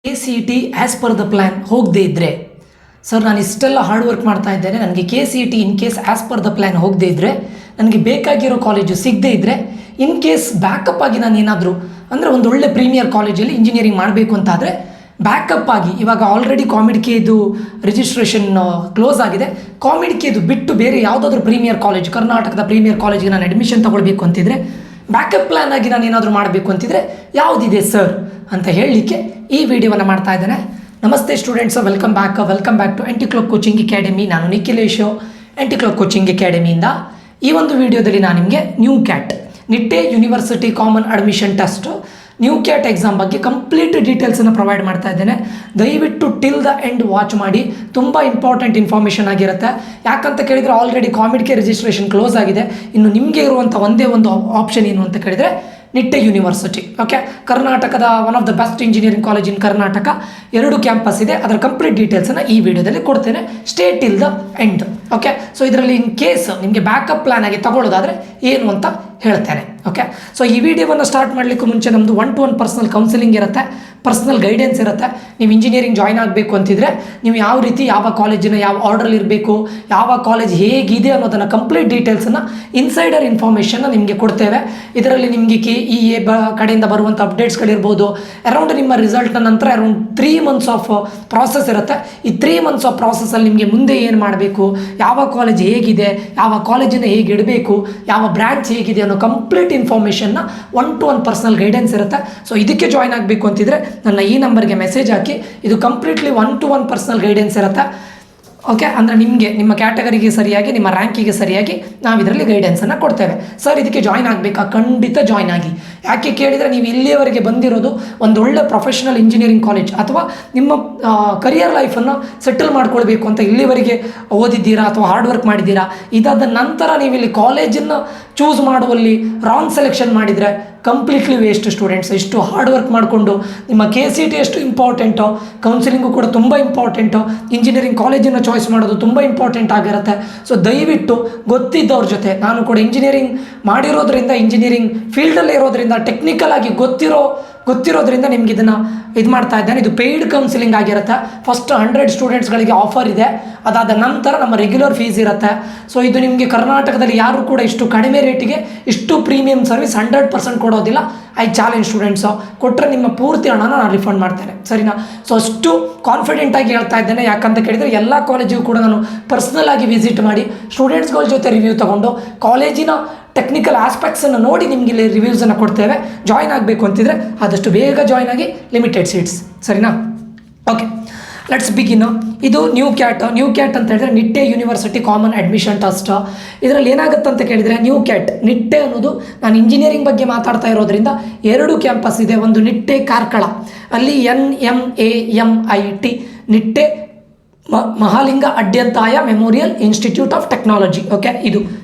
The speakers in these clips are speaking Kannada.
KCET as per the plan ಹೋಗದೇ ಇದ್ದರೆ ಸರ್ ನಾನು ಇಷ್ಟೆಲ್ಲ ಹಾರ್ಡ್ ವರ್ಕ್ ಮಾಡ್ತಾ ಇದ್ದೇನೆ, ನನಗೆ KCET in case as per the plan ಹೋಗದೇ ಇದ್ದರೆ ನನಗೆ ಬೇಕಾಗಿರೋ ಕಾಲೇಜು ಸಿಗದೇ ಇದ್ದರೆ ಇನ್ ಕೇಸ್ ಬ್ಯಾಕಪ್ ಆಗಿ ನಾನು ಏನಾದರೂ ಅಂದರೆ ಒಂದು ಒಳ್ಳೆ ಪ್ರೀಮಿಯರ್ ಕಾಲೇಜಲ್ಲಿ ಇಂಜಿನಿಯರಿಂಗ್ ಮಾಡಬೇಕು ಅಂತಾದರೆ ಬ್ಯಾಕಪ್ ಆಗಿ ಇವಾಗ ಆಲ್ರೆಡಿ ಕಾಮಿಡ್ಕೆದು ರಿಜಿಸ್ಟ್ರೇಷನ್ ಕ್ಲೋಸ್ ಆಗಿದೆ. ಕಾಮಿಡ್ಕೆದು ಬಿಟ್ಟು ಬೇರೆ ಯಾವುದಾದ್ರೂ ಪ್ರೀಮಿಯರ್ ಕಾಲೇಜ್, ಕರ್ನಾಟಕದ ಪ್ರೀಮಿಯರ್ ಕಾಲೇಜಿಗೆ ನಾನು ಅಡ್ಮಿಷನ್ ತೊಗೊಳ್ಬೇಕು ಅಂತಿದ್ರೆ ಬ್ಯಾಕಪ್ ಪ್ಲ್ಯಾನ್ ಆಗಿ ನಾನು ಏನಾದರೂ ಮಾಡಬೇಕು ಅಂತಿದ್ರೆ ಯಾವುದಿದೆ ಸರ್ ಅಂತ ಹೇಳಲಿಕ್ಕೆ ಈ ವಿಡಿಯೋವನ್ನು ಮಾಡ್ತಾ ಇದ್ದೇನೆ. ನಮಸ್ತೆ students, welcome back to MT clock coaching academy. ನಾನು ನಿಖಿಲೇಶ್, ಎಂಟಿ ಕ್ಲಾಕ್ ಕೋಚಿಂಗ್ ಅಕಾಡೆಮಿಯಿಂದ. ಈ ಒಂದು ವಿಡಿಯೋದಲ್ಲಿ ನಾನು ನಿಮಗೆ NU cat Nitte university common admission test new cat exam ಬಗ್ಗೆ ಕಂಪ್ಲೀಟ್ ಡೀಟೇಲ್ಸನ್ನು ಪ್ರೊವೈಡ್ ಮಾಡ್ತಾ ಇದ್ದೇನೆ. ದಯವಿಟ್ಟು ಟಿಲ್ ದ ಎಂಡ್ ವಾಚ್ ಮಾಡಿ, ತುಂಬ ಇಂಪಾರ್ಟೆಂಟ್ ಇನ್ಫಾರ್ಮೇಷನ್ ಆಗಿರುತ್ತೆ. ಯಾಕಂತ ಕೇಳಿದರೆ ಆಲ್ರೆಡಿ ಕಾಮಿಡ್ಕೆ ರಿಜಿಸ್ಟ್ರೇಷನ್ ಕ್ಲೋಸ್ ಆಗಿದೆ. ಇನ್ನು ನಿಮಗೆ ಇರುವಂಥ ಒಂದೇ ಒಂದು ಆಪ್ಷನ್ ಏನು ಅಂತ ಕೇಳಿದರೆ ನಿಟ್ಟೆ ಯೂನಿವರ್ಸಿಟಿ. ಓಕೆ, ಕರ್ನಾಟಕದ one of the best engineering college in Karnataka. 2 campus ಇದೆ, ಅದರ ಕಂಪ್ಲೀಟ್ ಡೀಟೇಲ್ಸನ್ನು ಈ ವಿಡಿಯೋದಲ್ಲಿ ಕೊಡ್ತೇನೆ. Stay till the end. Okay, so ಇದರಲ್ಲಿ ಇನ್ ಕೇಸ್ ನಿಮಗೆ ಬ್ಯಾಕಪ್ ಪ್ಲ್ಯಾನ್ ಆಗಿ ತಗೊಳ್ಳೋದಾದರೆ ಏನು ಅಂತ ಹೇಳ್ತೇನೆ. ಓಕೆ, ಸೊ ಈ ವಿಡಿಯೋವನ್ನು ಸ್ಟಾರ್ಟ್ ಮಾಡಲಿಕ್ಕೂ ಮುಂಚೆ ನಮ್ಮದು 1-to-1 ಪರ್ಸನಲ್ ಕೌನ್ಸಿಲಿಂಗ್ ಇರುತ್ತೆ, ಪರ್ಸನಲ್ ಗೈಡೆನ್ಸ್ ಇರುತ್ತೆ. ನೀವು ಇಂಜಿನಿಯರಿಂಗ್ ಜಾಯ್ನ್ ಆಗಬೇಕು ಅಂತಿದ್ರೆ ನೀವು ಯಾವ ರೀತಿ ಯಾವ ಕಾಲೇಜಿನ ಯಾವ ಆರ್ಡ್ರಲ್ಲಿ ಇರಬೇಕು, ಯಾವ ಕಾಲೇಜ್ ಹೇಗಿದೆ ಅನ್ನೋದನ್ನು ಕಂಪ್ಲೀಟ್ ಡೀಟೇಲ್ಸನ್ನು ಇನ್ಸೈಡರ್ ಇನ್ಫಾರ್ಮೇಷನ್ನ ನಿಮಗೆ ಕೊಡ್ತೇವೆ. ಇದರಲ್ಲಿ ನಿಮಗೆ KEA ಕಡೆಯಿಂದ ಬರುವಂಥ ಅಪ್ಡೇಟ್ಸ್ಗಳಿರ್ಬೋದು. ಅರೌಂಡ್ ನಿಮ್ಮ ರಿಸಲ್ಟ್ನ ನಂತರ ಅರೌಂಡ್ 3 months ಆಫ್ ಪ್ರಾಸೆಸ್ ಇರುತ್ತೆ. ಈ 3 months ಆಫ್ ಪ್ರಾಸೆಸ್ಸಲ್ಲಿ ನಿಮಗೆ ಮುಂದೆ ಏನು ಮಾಡಬೇಕು, ಯಾವ ಕಾಲೇಜ್ ಹೇಗಿದೆ, ಯಾವ ಕಾಲೇಜನ್ನು ಹೇಗೆ ಇಡಬೇಕು, ಯಾವ ಬ್ರ್ಯಾಂಚ್ ಹೇಗಿದೆ ಅನ್ನೋ ಕಂಪ್ಲೀಟ್ ಇನ್ಫಾರ್ಮೇಷನ್ನ 1-to-1 ಪರ್ಸನಲ್ ಗೈಡೆನ್ಸ್ ಇರುತ್ತೆ. ಸೊ ಇದಕ್ಕೆ ಜಾಯ್ನ್ ಆಗಬೇಕು ಅಂತಿದ್ರೆ ನನ್ನ ಈ ನಂಬರ್ಗೆ ಮೆಸೇಜ್ ಹಾಕಿ. ಇದು ಕಂಪ್ಲೀಟ್ಲಿ 1-to-1 ಪರ್ಸನಲ್ ಗೈಡೆನ್ಸ್ ಇರುತ್ತೆ. ಓಕೆ, ಅಂದರೆ ನಿಮಗೆ ನಿಮ್ಮ ಕ್ಯಾಟಗರಿಗೆ ಸರಿಯಾಗಿ, ನಿಮ್ಮ ರ್ಯಾಂಕಿಗೆ ಸರಿಯಾಗಿ ನಾವು ಇದರಲ್ಲಿ ಗೈಡೆನ್ಸನ್ನು ಕೊಡ್ತೇವೆ. ಸರ್ ಇದಕ್ಕೆ ಜಾಯ್ನ್ ಆಗಬೇಕಾ? ಖಂಡಿತ ಜಾಯ್ನ್ ಆಗಿ. ಯಾಕೆ ಕೇಳಿದರೆ ನೀವು ಇಲ್ಲಿಯವರೆಗೆ ಬಂದಿರೋದು ಒಂದು ಒಳ್ಳೆ ಪ್ರೊಫೆಷನಲ್ ಇಂಜಿನಿಯರಿಂಗ್ ಕಾಲೇಜ್ ಅಥವಾ ನಿಮ್ಮ ಕರಿಯರ್ ಲೈಫನ್ನು ಸೆಟಲ್ ಮಾಡ್ಕೊಳ್ಬೇಕು ಅಂತ ಇಲ್ಲಿವರೆಗೆ ಓದಿದ್ದೀರಾ ಅಥವಾ ಹಾರ್ಡ್ ವರ್ಕ್ ಮಾಡಿದ್ದೀರಾ. ಇದಾದ ನಂತರ ನೀವು ಇಲ್ಲಿ ಕಾಲೇಜನ್ನು ಚೂಸ್ ಮಾಡುವಲ್ಲಿ ರಾಂಗ್ ಸೆಲೆಕ್ಷನ್ ಮಾಡಿದರೆ ಕಂಪ್ಲೀಟ್ಲಿ ವೇಸ್ಟ್ ಸ್ಟೂಡೆಂಟ್ಸ್. ಇಷ್ಟು ಹಾರ್ಡ್ ವರ್ಕ್ ಮಾಡಿಕೊಂಡು ನಿಮ್ಮ KCET ಎಷ್ಟು ಇಂಪಾರ್ಟೆಂಟೋ, ಕೌನ್ಸಿಲಿಂಗು ಕೂಡ ತುಂಬ ಇಂಪಾರ್ಟೆಂಟು, ಇಂಜಿನಿಯರಿಂಗ್ ಕಾಲೇಜನ್ನು ಚಾಯ್ಸ್ ಮಾಡೋದು ತುಂಬ ಇಂಪಾರ್ಟೆಂಟ್ ಆಗಿರುತ್ತೆ. ಸೊ ದಯವಿಟ್ಟು ಗೊತ್ತಿದ್ದವ್ರ ಜೊತೆ, ನಾನು ಕೂಡ ಇಂಜಿನಿಯರಿಂಗ್ ಮಾಡಿರೋದ್ರಿಂದ, ಇಂಜಿನಿಯರಿಂಗ್ ಫೀಲ್ಡಲ್ಲೇ ಇರೋದ್ರಿಂದ, ಟೆಕ್ನಿಕಲ್ ಆಗಿ ಗೊತ್ತಿರೋದ್ರಿಂದ ನಿಮ್ಗೆ ಇದನ್ನು ಇದು ಮಾಡ್ತಾ ಇದ್ದೇನೆ. ಇದು ಪೇಯ್ಡ್ ಕೌನ್ಸಿಲಿಂಗ್ ಆಗಿರುತ್ತೆ. ಫಸ್ಟ್ 100 ಸ್ಟೂಡೆಂಟ್ಸ್ಗಳಿಗೆ ಆಫರ್ ಇದೆ. ಅದಾದ ನಂತರ ನಮ್ಮ ರೆಗ್ಯುಲರ್ ಫೀಸ್ ಇರುತ್ತೆ. ಸೊ ಇದು ನಿಮಗೆ ಕರ್ನಾಟಕದಲ್ಲಿ ಯಾರು ಕೂಡ ಇಷ್ಟು ಕಡಿಮೆ ರೇಟಿಗೆ ಇಷ್ಟು ಪ್ರೀಮಿಯಂ ಸರ್ವಿಸ್ 100% ಕೊಡೋದಿಲ್ಲ. ಐ ಚಾಲೆಂಜ್ ಸ್ಟೂಡೆಂಟ್ಸು, ಕೊಟ್ಟರೆ ನಿಮ್ಮ ಪೂರ್ತಿ ಹಣನ ನಾನು ರಿಫಂಡ್ ಮಾಡ್ತೇನೆ, ಸರಿನಾ? ಸೊ ಅಷ್ಟು ಕಾನ್ಫಿಡೆಂಟಾಗಿ ಹೇಳ್ತಾ ಇದ್ದೇನೆ. ಯಾಕಂತ ಕೇಳಿದರೆ ಎಲ್ಲ ಕಾಲೇಜಿಗೂ ಕೂಡ ನಾನು ಪರ್ಸ್ನಲ್ ಆಗಿ ವಿಸಿಟ್ ಮಾಡಿ ಸ್ಟೂಡೆಂಟ್ಸ್ಗಳ ಜೊತೆ ರಿವ್ಯೂ ತೊಗೊಂಡು ಕಾಲೇಜಿನ ಟೆಕ್ನಿಕಲ್ ಆಸ್ಪೆಕ್ಟ್ಸನ್ನು ನೋಡಿ ನಿಮಗೆ ಇಲ್ಲಿ ರಿವ್ಯೂಸನ್ನು ಕೊಡ್ತೇವೆ. ಜಾಯ್ನ್ ಆಗಬೇಕು ಅಂತಿದ್ರೆ ಆದಷ್ಟು ಬೇಗ ಜಾಯ್ನ್ ಆಗಿ, ಲಿಮಿಟೆಡ್ ಸೀಟ್ಸ್, ಸರಿನಾ? Okay, let's begin. ಇದು ನ್ಯೂ ಕ್ಯಾಟ್ ಅಂತ ಹೇಳಿದ್ರೆ Nitte university common admission test. ಇದರಲ್ಲಿ ಏನಾಗುತ್ತೆ ಅಂತ ಕೇಳಿದರೆ ನ್ಯೂ ಕ್ಯಾಟ್ ನಿಟ್ಟೆ ಅನ್ನೋದು, ನಾನು ಇಂಜಿನಿಯರಿಂಗ್ ಬಗ್ಗೆ ಮಾತಾಡ್ತಾ ಇರೋದ್ರಿಂದ 2 ಕ್ಯಾಂಪಸ್ ಇದೆ. ಒಂದು ನಿಟ್ಟೆ ಕಾರ್ಕಳ, ಅಲ್ಲಿ NMAMIT Nitte Mahalinga Adyanthaya memorial institute of technology. Okay,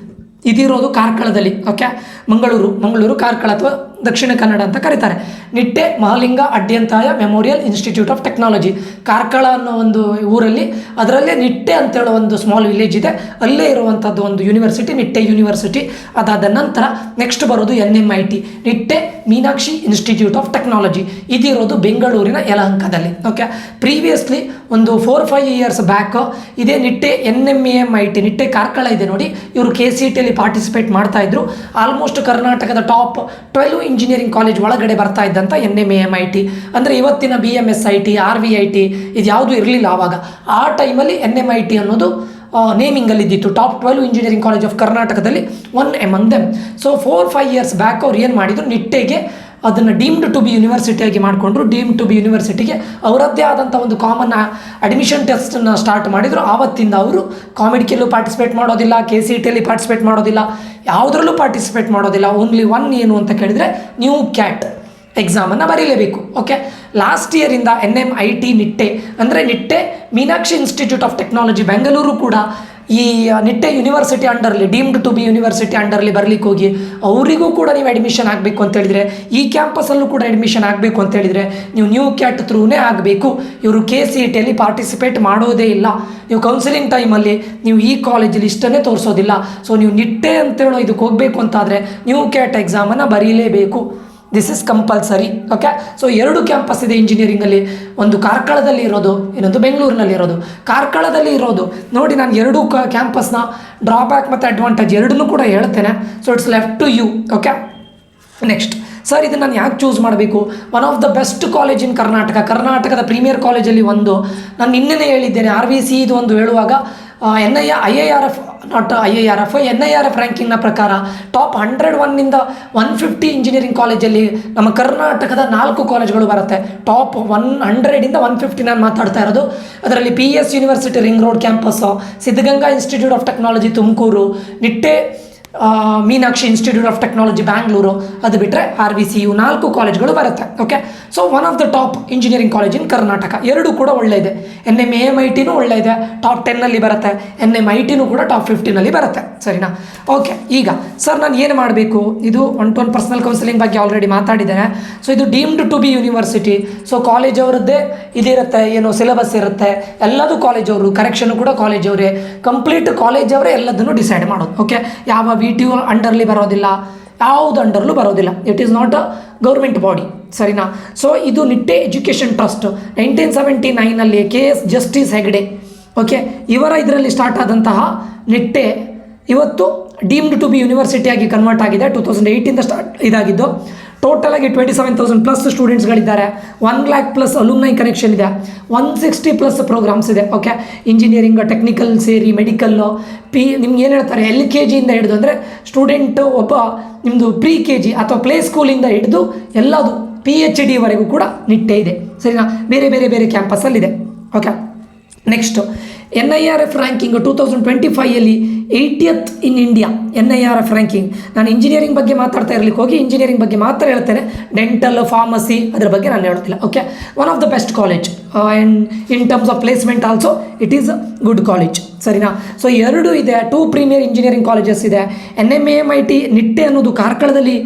ಇದಿರೋದು ಕಾರ್ಕಳದಲ್ಲಿ. ಓಕೆ, ಮಂಗಳೂರು ಕಾರ್ಕಳ ಅಥವಾ ದಕ್ಷಿಣ ಕನ್ನಡ ಅಂತ ಕರೀತಾರೆ. Nitte Mahalinga Adyanthaya memorial institute of technology, Karkala ಅನ್ನೋ ಒಂದು ಊರಲ್ಲಿ, ಅದರಲ್ಲೇ ನಿಟ್ಟೆ ಅಂತೇಳೋ ಒಂದು ಸ್ಮಾಲ್ ವಿಲೇಜ್ ಇದೆ, ಅಲ್ಲೇ ಇರುವಂಥದ್ದು ಒಂದು ಯೂನಿವರ್ಸಿಟಿ, ನಿಟ್ಟೆ ಯೂನಿವರ್ಸಿಟಿ. ಅದಾದ ನಂತರ ನೆಕ್ಸ್ಟ್ ಬರೋದು NMIT Nitte Meenakshi institute of technology. ಇದಿರೋದು ಬೆಂಗಳೂರಿನ ಯಲಹಂಕದಲ್ಲಿ. ಓಕೆ, ಪ್ರೀವಿಯಸ್ಲಿ ಒಂದು 4-5 years ಬ್ಯಾಕ್ ಇದೇ ನಿಟ್ಟೆ NMAMIT ನಿಟ್ಟೆ ಕಾರ್ಕಳ ಇದೆ ನೋಡಿ, ಇವರು KCETಯಲ್ಲಿ ಪಾರ್ಟಿಸಿಪೇಟ್ ಮಾಡ್ತಾ ಇದ್ರು. ಆಲ್ಮೋಸ್ಟ್ ಕರ್ನಾಟಕದ ಟಾಪ್ 12 ಇಂಜಿನಿಯರಿಂಗ್ ಕಾಲೇಜ್ ಒಳಗಡೆ ಬರ್ತಾ ಇದ್ದಂಥ NMAMIT. ಅಂದರೆ ಇವತ್ತಿನ BMSIT, RVIT ಇದು ಯಾವುದೂ ಇರಲಿಲ್ಲ ಆವಾಗ. ಆ ಟೈಮಲ್ಲಿ NMIT ಅನ್ನೋದು ನೇಮಿಂಗಲ್ಲಿ ಇದ್ದಿತ್ತು. ಟಾಪ್ 12 ಇಂಜಿನಿಯರಿಂಗ್ ಕಾಲೇಜ್ ಆಫ್ ಕರ್ನಾಟಕದಲ್ಲಿ one among them. So 4-5 years back ಅವ್ರು ಏನು ಮಾಡಿದರು, ನಿಟ್ಟೆಗೆ ಅದನ್ನು ಡೀಮ್ಡ್ ಟು ಬಿ ಯೂನಿವರ್ಸಿಟಿಯಾಗಿ ಮಾಡಿಕೊಂಡ್ರು. ಡೀಮ್ಡ್ ಟು ಬಿ ಯೂನಿವರ್ಸಿಟಿಗೆ ಅವರದ್ದೇ ಆದಂಥ ಒಂದು ಕಾಮನ್ ಅಡ್ಮಿಷನ್ ಟೆಸ್ಟನ್ನು ಸ್ಟಾರ್ಟ್ ಮಾಡಿದರು. ಆವತ್ತಿಂದ ಅವರು ಕಾಮಿಡ್ಕೆಲ್ಲೂ ಪಾರ್ಟಿಸಿಪೇಟ್ ಮಾಡೋದಿಲ್ಲ, KCETಯಲ್ಲಿ ಪಾರ್ಟಿಸಿಪೇಟ್ ಮಾಡೋದಿಲ್ಲ, ಯಾವುದರಲ್ಲೂ ಪಾರ್ಟಿಸಿಪೇಟ್ ಮಾಡೋದಿಲ್ಲ. ಓನ್ಲಿ ಒನ್ ಏನು ಅಂತ ಕೇಳಿದರೆ ನ್ಯೂ ಕ್ಯಾಟ್ ಎಕ್ಸಾಮನ್ನು ಬರೀಲೇಬೇಕು. ಓಕೆ, ಲಾಸ್ಟ್ ಇಯರಿಂದ NMIT ನಿಟ್ಟೆ ಅಂದರೆ Nitte Meenakshi institute of technology Bengaluru ಕೂಡ ಈ ನಿಟ್ಟೆ ಯೂನಿವರ್ಸಿಟಿ ಅಂಡರ್ಲಿ, ಡೀಮ್ಡ್ ಟು ಬಿ ಯೂನಿವರ್ಸಿಟಿ ಅಂಡರ್ಲಿ ಬರಲಿಕ್ಕೆ ಹೋಗಿ ಅವರಿಗೂ ಕೂಡ ನೀವು ಅಡ್ಮಿಷನ್ ಆಗಬೇಕು ಅಂತೇಳಿದರೆ, ಈ ಕ್ಯಾಂಪಸಲ್ಲೂ ಕೂಡ ಅಡ್ಮಿಷನ್ ಆಗಬೇಕು ಅಂತೇಳಿದರೆ ನೀವು ನ್ಯೂ ಕ್ಯಾಟ್ ಥ್ರೂನೇ ಆಗಬೇಕು. ಇವರು KCETಯಲ್ಲಿ ಪಾರ್ಟಿಸಿಪೇಟ್ ಮಾಡೋದೇ ಇಲ್ಲ. ನೀವು ಕೌನ್ಸಿಲಿಂಗ್ ಟೈಮಲ್ಲಿ ನೀವು ಈ ಕಾಲೇಜಲ್ಲಿ ಇಷ್ಟನ್ನೇ ತೋರಿಸೋದಿಲ್ಲ. ಸೊ ನೀವು ನಿಟ್ಟೆ ಅಂತೇಳೋ ಇದಕ್ಕೆ ಹೋಗಬೇಕು ಅಂತಾದರೆ ನ್ಯೂ ಕ್ಯಾಟ್ ಎಕ್ಸಾಮನ್ನು ಬರೀಲೇಬೇಕು. This is compulsory. Okay, so 2 campus ಇದೆ ಇಂಜಿನಿಯರಿಂಗಲ್ಲಿ, ಒಂದು ಕಾರ್ಕಳದಲ್ಲಿ ಇರೋದು, ಇನ್ನೊಂದು ಬೆಂಗಳೂರಿನಲ್ಲಿ ಇರೋದು. ಕಾರ್ಕಳದಲ್ಲಿ ಇರೋದು ನೋಡಿ, ನಾನು 2 ಕ್ಯಾಂಪಸ್ನ ಡ್ರಾಬ್ಯಾಕ್ ಮತ್ತು ಅಡ್ವಾಂಟೇಜ್ ಎರಡನ್ನೂ ಕೂಡ ಹೇಳ್ತೇನೆ. So it's left to you. Okay, next sir, ಇದನ್ನು ನಾನು ಯಾಕೆ ಚೂಸ್ ಮಾಡಬೇಕು? One of the best college in ಕರ್ನಾಟಕದ ಪ್ರೀಮಿಯರ್ ಕಾಲೇಜಲ್ಲಿ ಒಂದು. ನಾನು ನಿನ್ನೆ ಹೇಳಿದ್ದೇನೆ, RVC ಇದು ಒಂದು ಹೇಳುವಾಗ IIRF ರ್ಯಾಂಕಿಂಗ್ನ ಪ್ರಕಾರ ಟಾಪ್ 101 150 ಇಂಜಿನಿಯರಿಂಗ್ ಕಾಲೇಜಲ್ಲಿ ನಮ್ಮ ಕರ್ನಾಟಕದ 4 ಕಾಲೇಜ್ಗಳು ಬರುತ್ತೆ. ಟಾಪ್ 100 150 ನಾನು ಮಾತಾಡ್ತಾ ಇರೋದು. ಅದರಲ್ಲಿ PS university ring road campus, Siddaganga institute of technology Tumakuru, Nitte Meenakshi institute of technology Bangalore, ಅದು ಬಿಟ್ಟರೆ RVC, 4 ಕಾಲೇಜ್ಗಳು ಬರುತ್ತೆ. Okay, so one of the top engineering college in Karnataka. 2 ಕೂಡ ಒಳ್ಳೆ ಇದೆ. NMAMITನೂ ಒಳ್ಳೆ ಇದೆ, ಟಾಪ್ 10ನಲ್ಲಿ ಬರುತ್ತೆ. NMITನೂ ಕೂಡ ಟಾಪ್ 15ನಲ್ಲಿ ಬರುತ್ತೆ. ಸರಿನಾ? ಓಕೆ, ಈಗ ಸರ್ ನಾನು ಏನು ಮಾಡಬೇಕು? ಇದು 1-to-1 ಪರ್ಸನಲ್ ಕೌನ್ಸಿಲಿಂಗ್ ಬಗ್ಗೆ ಆಲ್ರೆಡಿ ಮಾತಾಡಿದ್ದೇನೆ. ಸೊ ಇದು deemed to be university. So college ಅವರದ್ದೇ ಇದಿರುತ್ತೆ, ಏನು ಸಿಲೆಬಸ್ ಇರುತ್ತೆ, ಎಲ್ಲದೂ ಕಾಲೇಜ್ ಅವರು, ಕರೆಕ್ಷನ್ ಕೂಡ ಕಾಲೇಜ್ ಅವರೇ, ಕಂಪ್ಲೀಟ್ ಕಾಲೇಜ್ ಅವರೇ ಎಲ್ಲದನ್ನು ಡಿಸೈಡ್ ಮಾಡೋದು. ಓಕೆ, ಯಾವ VTU ಅಂಡರ್ಲಿ ಬರೋದಿಲ್ಲ, ಯಾವುದು ಅಂಡರ್ಲೂ ಬರೋದಿಲ್ಲ. It is not a government body. ಸರಿನಾ? ಸೊ ಇದು ನಿಟ್ಟೆ ಎಜುಕೇಷನ್ ಟ್ರಸ್ಟ್ 1979ನಲ್ಲಿ KS ಜಸ್ಟಿಸ್ ಹೆಗ್ಡೆ, ಓಕೆ, ಇವರ ಇದರಲ್ಲಿ ಸ್ಟಾರ್ಟ್ ಆದಂತಹ ನಿಟ್ಟೆ ಇವತ್ತು ಡೀಮ್ಡ್ ಟು ಬಿ ಯೂನಿವರ್ಸಿಟಿಯಾಗಿ ಕನ್ವರ್ಟ್ ಆಗಿದೆ. 2008 ಸ್ಟಾರ್ಟ್ ಇದಾಗಿದ್ದು. ಟೋಟಲ್ ಆಗಿ 27,000+ ಸ್ಟೂಡೆಂಟ್ಸ್ಗಳಿದ್ದಾರೆ. 1 lakh+ ಅಲುಮ್ನೈ ಕನೆಕ್ಷನ್ ಇದೆ. 160+ ಪ್ರೋಗ್ರಾಮ್ಸ್ ಇದೆ. ಓಕೆ, ಇಂಜಿನಿಯರಿಂಗ್, ಟೆಕ್ನಿಕಲ್ ಸೇರಿ, ಮೆಡಿಕಲ್ಲು, ನಿಮ್ಗೆ ಏನು ಹೇಳ್ತಾರೆ, LKG ಇಂದ ಹಿಡಿದು, ಅಂದರೆ ಸ್ಟೂಡೆಂಟು ಒಬ್ಬ ನಿಮ್ಮದು pre-KG ಅಥವಾ ಪ್ಲೇ ಸ್ಕೂಲಿಂದ ಹಿಡಿದು ಎಲ್ಲದು PhD ವರೆಗೂ ಕೂಡ ನಿಟ್ಟೆ ಇದೆ. ಸರಿನಾ? ಬೇರೆ ಬೇರೆ ಬೇರೆ ಕ್ಯಾಂಪಸ್ಸಲ್ಲಿದೆ. ಓಕೆ, ನೆಕ್ಸ್ಟು NIRF ರ್ಯಾಂಕಿಂಗ್ 2025ಯಲ್ಲಿ 80th in India. NIRF ranking. ನಾನು ಇಂಜಿನಿಯರಿಂಗ್ ಬಗ್ಗೆ ಮಾತಾಡ್ತಾ ಇರಲಿಕ್ಕೆ ಹೋಗಿ ಇಂಜಿನಿಯರಿಂಗ್ ಬಗ್ಗೆ ಮಾತ್ರ ಹೇಳ್ತೇನೆ, ಡೆಂಟಲ್, ಫಾರ್ಮಸಿ ಅದರ ಬಗ್ಗೆ ನಾನು ಹೇಳೋದಿಲ್ಲ. Okay, one of the best college and in terms of placement also it is good college. ಸರಿನಾ? ಸೊ 2 ಇದೆ, 2 ಪ್ರೀಮಿಯರ್ ಇಂಜಿನಿಯರಿಂಗ್ ಕಾಲೇಜಸ್ ಇದೆ. NMAMIT ನಿಟ್ಟೆ ಅನ್ನೋದು ಕಾರ್ಕಳದಲ್ಲಿ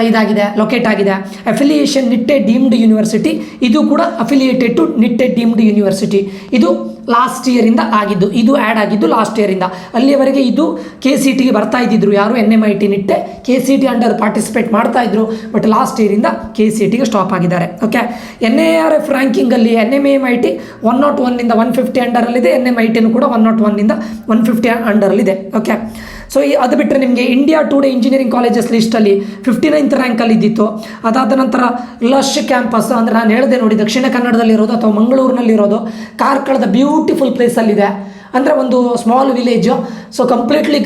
ಇದಾಗಿದೆ, ಲೊಕೇಟ್ ಆಗಿದೆ. ಅಫಿಲಿಯೇಷನ್ ನಿಟ್ಟೆ ಡೀಮ್ಡ್ ಯೂನಿವರ್ಸಿಟಿ, ಇದು ಕೂಡ affiliated to Nitte deemed university. ಇದು ಲಾಸ್ಟ್ ಇಯರಿಂದ ಆಗಿದ್ದು, ಇದು ಆ್ಯಡ್ ಆಗಿದ್ದು ಲಾಸ್ಟ್ ಇಯರಿಂದ. ಅಲ್ಲಿಯವರೆಗೆ ಇದು KCTಗೆ ಬರ್ತಾ ಇದ್ದಿದ್ರು ಯಾರು, NMIT Nitte KCT under participate ಮಾಡ್ತಾ ಇದ್ರು. ಬಟ್ ಲಾಸ್ಟ್ ಇಯರಿಂದ KCTಗೆ ಸ್ಟಾಪ್ ಆಗಿದ್ದಾರೆ. ಓಕೆ, NIRF ರ್ಯಾಂಕಿಂಗಲ್ಲಿ NMAMIT 101 150 ಅಂಡರಲ್ಲಿದೆ. NMITನೂ ಕೂಡ 101 150 ಅಂಡರಲ್ಲಿದೆ. ಓಕೆ, ಸೊ ಅದು ಬಿಟ್ಟರೆ ನಿಮಗೆ ಇಂಡಿಯಾ ಟುಡೇ ಇಂಜಿನಿಯರಿಂಗ್ ಕಾಲೇಜಸ್ ಲಿಸ್ಟಲ್ಲಿ 59th ರ್ಯಾಂಕಲ್ಲಿ ಇದ್ದಿತ್ತು. ಅದಾದ ನಂತರ ಲಶ್ ಕ್ಯಾಂಪಸ್, ಅಂದರೆ ನಾನು ಹೇಳಿದೆ ನೋಡಿ, ದಕ್ಷಿಣ ಕನ್ನಡದಲ್ಲಿರೋದು ಅಥವಾ ಮಂಗಳೂರಿನಲ್ಲಿರೋದು, ಕಾರ್ಕಳದ ಬ್ಯೂಟಿಫುಲ್ ಪ್ಲೇಸಲ್ಲಿದೆ. ಅಂದರೆ ಒಂದು small village. So completely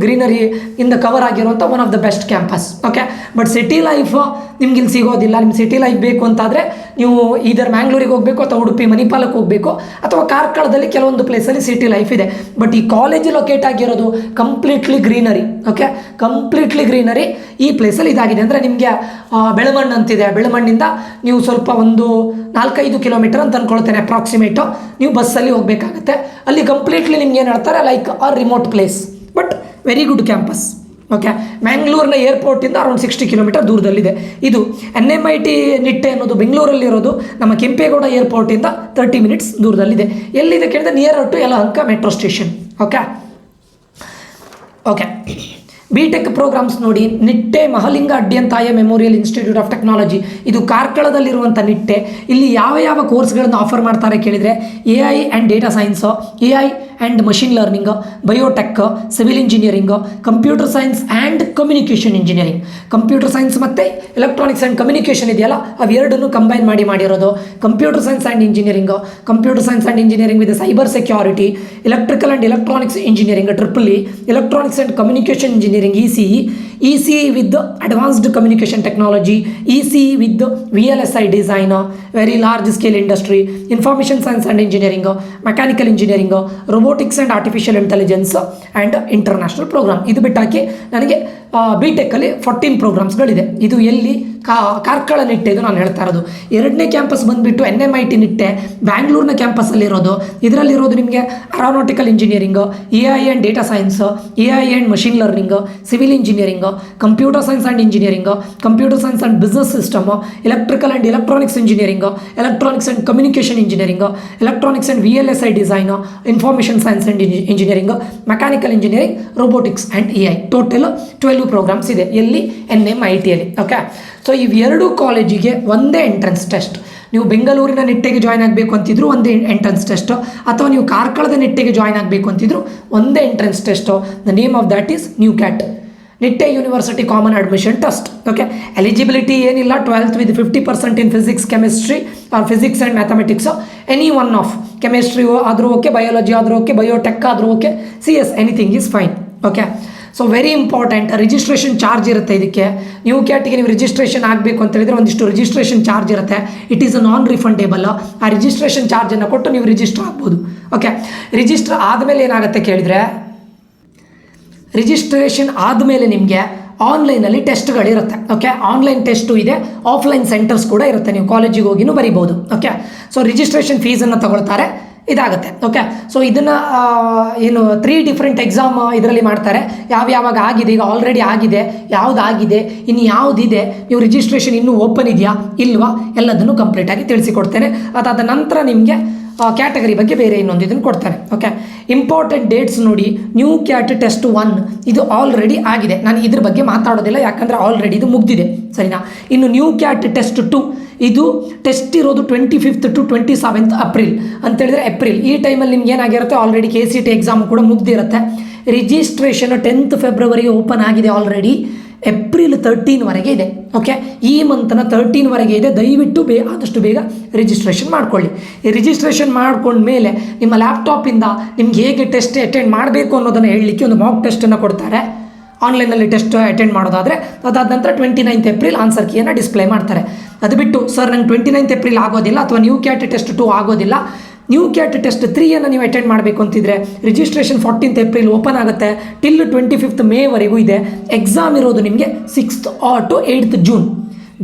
greenery ಇಂದ ಕವರ್ ಆಗಿರುವಂಥ one of the best campus. Okay, but city life ನಿಮ್ಗೆ ಇಲ್ಲಿ ಸಿಗೋದಿಲ್ಲ. ನಿಮ್ಮ ಸಿಟಿ ಲೈಫ್ ಬೇಕು ಅಂತಾದರೆ ನೀವು ಇದರ ಮ್ಯಾಂಗ್ಳೂರಿಗೆ ಹೋಗಬೇಕು ಅಥವಾ ಉಡುಪಿ ಮಣಿಪಾಲಕ್ಕೆ ಹೋಗಬೇಕು, ಅಥವಾ ಕಾರ್ಕಳದಲ್ಲಿ ಕೆಲವೊಂದು ಪ್ಲೇಸಲ್ಲಿ ಸಿಟಿ ಲೈಫ್ ಇದೆ. ಬಟ್ ಈ ಕಾಲೇಜ್ ಲೊಕೇಟ್ ಆಗಿರೋದು completely greenery. Okay, completely greenery ಈ ಪ್ಲೇಸಲ್ಲಿ ಇದಾಗಿದೆ. ಅಂದರೆ ನಿಮಗೆ ಬೆಳಮಣ್ಣು ಅಂತಿದೆ, ಬೆಳಮಣ್ಣಿಂದ ನೀವು ಸ್ವಲ್ಪ ಒಂದು 4-5 ಕಿಲೋಮೀಟರ್ ಅಂತ ಅಂದ್ಕೊಳ್ತೇನೆ ಅಪ್ರಾಕ್ಸಿಮೇಟು, ನೀವು ಬಸ್ಸಲ್ಲಿ ಹೋಗಬೇಕಾಗತ್ತೆ. ಅಲ್ಲಿ ಕಂಪ್ಲೀಟ್ಲಿ ನಿಮ್ಗೆ ಏನು ಹೇಳ್ತಾರೆ, like a remote place, but very good campus. Okay, ಮ್ಯಾಂಗ್ಳೂರಿನ ಏರ್ಪೋರ್ಟಿಂದ ಅರೌಂಡ್ 60 ಕಿಲೋಮೀಟರ್ ದೂರದಲ್ಲಿದೆ. ಇದು NMIT ನಿಟ್ಟೆ ಅನ್ನೋದು ಬೆಂಗಳೂರಲ್ಲಿರೋದು, ನಮ್ಮ ಕೆಂಪೇಗೌಡ ಏರ್ಪೋರ್ಟಿಂದ 30 ಮಿನಿಟ್ಸ್ ದೂರದಲ್ಲಿದೆ. ಎಲ್ಲಿದೆ ಕೇಳಿದ್ರೆ near to Yelahanka metro station. Okay, BTech programmes ನೋಡಿ, Nitte Mahalinga Adyanthaya memorial institute of technology, ಇದು ಕಾರ್ಕಳದಲ್ಲಿರುವಂಥ ನಿಟ್ಟೆ. ಇಲ್ಲಿ ಯಾವ ಕೋರ್ಸ್ಗಳನ್ನು ಆಫರ್ ಮಾಡ್ತಾರೆ ಕೇಳಿದರೆ, AI and data science, AI and machine learning, biotech, civil engineering, computer science and communication engineering. Computer science ಮತ್ತು ಎಲೆಕ್ಟ್ರಾನಿಕ್ಸ್ ಆ್ಯಂಡ್ ಕಮ್ಯುನಿಕೇಷನ್ ಇದೆಯಲ್ಲ, ಅವೆರಡನ್ನು ಕಂಬೈನ್ ಮಾಡಿರೋದು computer science and engineering. Computer science and engineering with cyber security, electrical and electronics engineering EEE, electronics and communication engineering ECE with advanced communication technology, ECE with VLSI design, very large scale industry, information science and engineering, mechanical engineering, robotics and artificial intelligence and international program. ಇದು ಬಿಟ್ಟಾಕಿ ನನಗೆ BTech ಅಲ್ಲಿ 14 ಪ್ರೋಗ್ರಾಮ್ಸ್ಗಳಿದೆ. ಇದು ಎಲ್ಲಿ, ಕಾರ್ಕಳ ನಿಟ್ಟೆ, ಇದು ನಾನು ಹೇಳ್ತಾ ಇರೋದು. 2ನೇ ಕ್ಯಾಂಪಸ್ ಬಂದುಬಿಟ್ಟು NMIT ನಿಟ್ಟೆ ಬ್ಯಾಂಗ್ಳೂರಿನ ಕ್ಯಾಂಪಸ್ಸಲ್ಲಿರೋದು. ಇದರಲ್ಲಿರೋದು ನಿಮಗೆ aeronautical engineering, AI and data science, AI and machine learning, civil engineering, computer science and engineering, computer science and business system, electrical and electronics engineering, electronics and communication engineering, electronics and VLSI design, information science and engineering, mechanical engineering, robotics and AI. Total 12 ಕೆಲವು ಪ್ರೋಗ್ರಾಮ್ಸ್ ಇದೆ ಎಲ್ಲಿ NMITಯಲ್ಲಿ. ಓಕೆ, ಸೊ ಇವೆರಡು ಕಾಲೇಜಿಗೆ ಒಂದೇ ಎಂಟ್ರೆನ್ಸ್ ಟೆಸ್ಟ್. ನೀವು ಬೆಂಗಳೂರಿನ ನಿಟ್ಟೆಗೆ ಜಾಯ್ನ್ ಆಗಬೇಕು ಅಂತಿದ್ರು ಒಂದೇ ಎಂಟ್ರೆನ್ಸ್ ಟೆಸ್ಟು, ಅಥವಾ ನೀವು ಕಾರ್ಕಳದ ನಿಟ್ಟೆಗೆ ಜಾಯ್ನ್ ಆಗಬೇಕು ಅಂತಿದ್ರು ಒಂದೇ entrance test. The name of that is NUCAT, Nitte university common admission test. Okay, eligibility ಏನಿಲ್ಲ, 12th with 50% in physics, chemistry or physics and mathematics, any one of chemistry ಆದರೂ ಓಕೆ, ಬಯಾಲಜಿ ಆದರೂ ಓಕೆ, ಬಯೋಟೆಕ್ ಆದರೂ okay, CS anything is fine. Okay, so very important, registration charge ಇರುತ್ತೆ ಇದಕ್ಕೆ. NUCATಗೆ ನೀವು ರಿಜಿಸ್ಟ್ರೇಷನ್ ಆಗಬೇಕು ಅಂತ ಹೇಳಿದರೆ ಒಂದಿಷ್ಟು ರಿಜಿಸ್ಟ್ರೇಷನ್ ಚಾರ್ಜ್ ಇರುತ್ತೆ. It is non refundable. ಆ ರಿಜಿಸ್ಟ್ರೇಷನ್ ಚಾರ್ಜನ್ನು ಕೊಟ್ಟು ನೀವು ರಿಜಿಸ್ಟರ್ ಆಗ್ಬೋದು. ಓಕೆ, ರಿಜಿಸ್ಟರ್ ಆದಮೇಲೆ ಏನಾಗುತ್ತೆ ಕೇಳಿದರೆ, ರಿಜಿಸ್ಟ್ರೇಷನ್ ಆದಮೇಲೆ ನಿಮಗೆ ಆನ್ಲೈನಲ್ಲಿ ಟೆಸ್ಟ್ಗಳಿರುತ್ತೆ. ಓಕೆ, ಆನ್ಲೈನ್ ಟೆಸ್ಟು ಇದೆ, ಆಫ್ಲೈನ್ ಸೆಂಟರ್ಸ್ ಕೂಡ ಇರುತ್ತೆ, ನೀವು ಕಾಲೇಜಿಗೆ ಹೋಗಿನೂ ಬರಿಬೋದು. ಓಕೆ, ಸೊ ರಿಜಿಸ್ಟ್ರೇಷನ್ ಫೀಸನ್ನು ತಗೊಳ್ತಾರೆ, ಇದಾಗುತ್ತೆ. ಓಕೆ, ಸೊ ಇದನ್ನು ಏನು 3 ಡಿಫ್ರೆಂಟ್ ಎಕ್ಸಾಮ್ ಇದರಲ್ಲಿ ಮಾಡ್ತಾರೆ. ಯಾವ್ಯಾವಾಗ ಆಗಿದೆ, ಈಗ ಆಲ್ರೆಡಿ ಆಗಿದೆ, ಯಾವುದಾಗಿದೆ, ಇನ್ನು ಯಾವುದಿದೆ, ನೀವು ರಿಜಿಸ್ಟ್ರೇಷನ್ ಇನ್ನೂ ಓಪನ್ ಇದೆಯಾ ಇಲ್ವಾ ಎಲ್ಲದನ್ನು ಕಂಪ್ಲೀಟಾಗಿ ತಿಳಿಸಿಕೊಡ್ತೇನೆ. ಅದಾದ ನಂತರ ನಿಮಗೆ ಕ್ಯಾಟಗರಿ ಬಗ್ಗೆ ಬೇರೆ ಇನ್ನೊಂದು ಇದನ್ನು ಕೊಡ್ತಾರೆ. ಓಕೆ, ಇಂಪಾರ್ಟೆಂಟ್ ಡೇಟ್ಸ್ ನೋಡಿ. NUCAT ಟೆಸ್ಟ್ 1 ಇದು ಆಲ್ರೆಡಿ ಆಗಿದೆ, ನಾನು ಇದ್ರ ಬಗ್ಗೆ ಮಾತಾಡೋದಿಲ್ಲ ಯಾಕಂದರೆ ಆಲ್ರೆಡಿ ಇದು ಮುಗ್ದಿದೆ, ಸರಿನಾ. ಇನ್ನು NUCAT ಟೆಸ್ಟ್ 2 ಇದು ಟೆಸ್ಟ್ ಇರೋದು 25th to 27th ಏಪ್ರಿಲ್ ಅಂತೇಳಿದರೆ ಏಪ್ರಿಲ್ ಈ ಟೈಮಲ್ಲಿ ನಿಮ್ಗೆ ಏನಾಗಿರುತ್ತೆ, ಆಲ್ರೆಡಿ KCET ಎಕ್ಸಾಮು ಕೂಡ ಮುಗ್ದಿರುತ್ತೆ. ರಿಜಿಸ್ಟ್ರೇಷನ್ 10th ಫೆಬ್ರವರಿಗೆ ಓಪನ್ ಆಗಿದೆ, ಆಲ್ರೆಡಿ ಏಪ್ರಿಲ್ 13ವರೆಗೆ ಇದೆ. ಓಕೆ, ಈ ಮಂತ್ನ 13ವರೆಗೆ ಇದೆ. ದಯವಿಟ್ಟು ಆದಷ್ಟು ಬೇಗ ರಿಜಿಸ್ಟ್ರೇಷನ್ ಮಾಡ್ಕೊಳ್ಳಿ. ಈ ರಿಜಿಸ್ಟ್ರೇಷನ್ ಮಾಡ್ಕೊಂಡ್ಮೇಲೆ ನಿಮ್ಮ ಲ್ಯಾಪ್ಟಾಪಿಂದ ನಿಮ್ಗೆ ಹೇಗೆ ಟೆಸ್ಟ್ ಅಟೆಂಡ್ ಮಾಡಬೇಕು ಅನ್ನೋದನ್ನು ಹೇಳಲಿಕ್ಕೆ ಒಂದು ಮಾಕ್ ಟೆಸ್ಟನ್ನು ಕೊಡ್ತಾರೆ. ಆನ್ಲೈನಲ್ಲಿ ಟೆಸ್ಟ್ ಅಟೆಂಡ್ ಮಾಡೋದಾದರೆ ಅದಾದ ನಂತರ 29th ಏಪ್ರಿಲ್ ಆನ್ಸರ್ ಕೀಯನ್ನು ಡಿಸ್ಪ್ಲೇ ಮಾಡ್ತಾರೆ. ಅದು ಬಿಟ್ಟು ಸರ್ ನಂಗೆ 29th ಏಪ್ರಿಲ್ ಆಗೋದಿಲ್ಲ ಅಥವಾ NUCAT ಟೆಸ್ಟ್ 2 ಆಗೋದಿಲ್ಲ, NUCAT ಟೆಸ್ಟ್ 3ಯನ್ನು ನೀವು ಅಟೆಂಡ್ ಮಾಡಬೇಕು ಅಂತಿದ್ರೆ ರಿಜಿಸ್ಟ್ರೇಷನ್ 14th ಏಪ್ರಿಲ್ ಓಪನ್ ಆಗುತ್ತೆ, ಟಿಲ್ 25th ಮೇವರೆಗೂ ಇದೆ. ಎಕ್ಸಾಮ್ ಇರೋದು ನಿಮಗೆ 6th to 8th